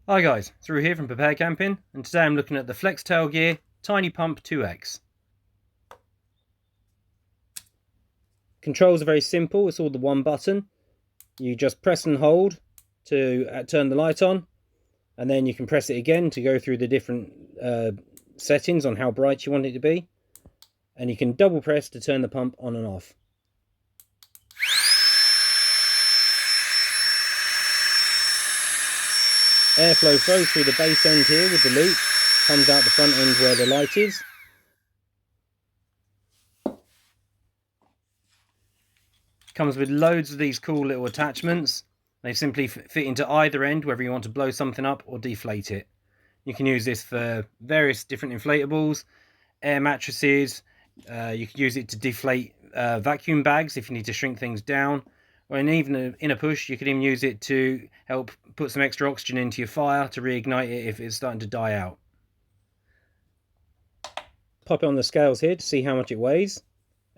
Hi guys, Through here from Prepare Camping, and today I'm looking at the Flextailgear Tiny Pump 2X. Controls are very simple, it's all the one button. You just press and hold to turn the light on, and then you can press it again to go through the different settings on how bright you want it to be. And you can double press to turn the pump on and off. Airflow flows through the base end here with the loop, comes out the front end where the light is. Comes with loads of these cool little attachments. They simply fit into either end, whether you want to blow something up or deflate it. You can use this for various different inflatables, air mattresses. You can use it to deflate vacuum bags if you need to shrink things down. Or even in a push, you can even use it to help put some extra oxygen into your fire to reignite it if it's starting to die out. Pop it on the scales here to see how much it weighs.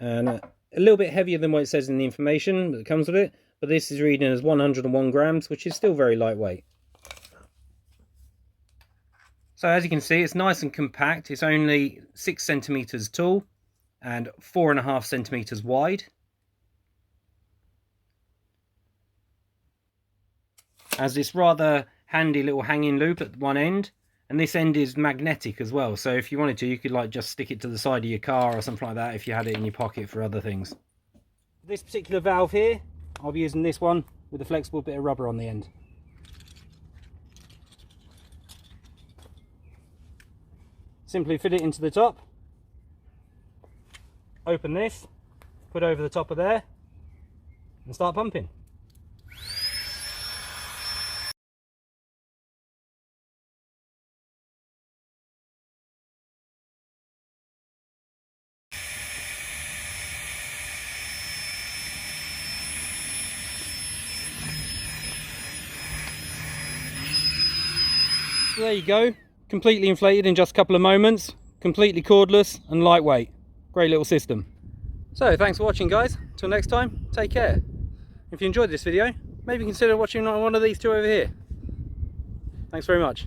And a little bit heavier than what it says in the information that comes with it, but this is reading as 101 grams, which is still very lightweight. So as you can see, it's nice and compact. It's only 6 centimeters tall and 4.5 centimeters wide. Has this rather handy little hanging loop at one end, and this end is magnetic as well, so if you wanted to, you could like just stick it to the side of your car or something like that if you had it in your pocket for other things. This particular valve here, I'll be using this one with a flexible bit of rubber on the end. Simply fit it into the top, open this, put over the top of there, and start pumping. So there you go, completely inflated in just a couple of moments, completely cordless and lightweight. Great little system. So thanks for watching guys, till next time, take care. If you enjoyed this video, maybe consider watching one of these two over here. Thanks very much.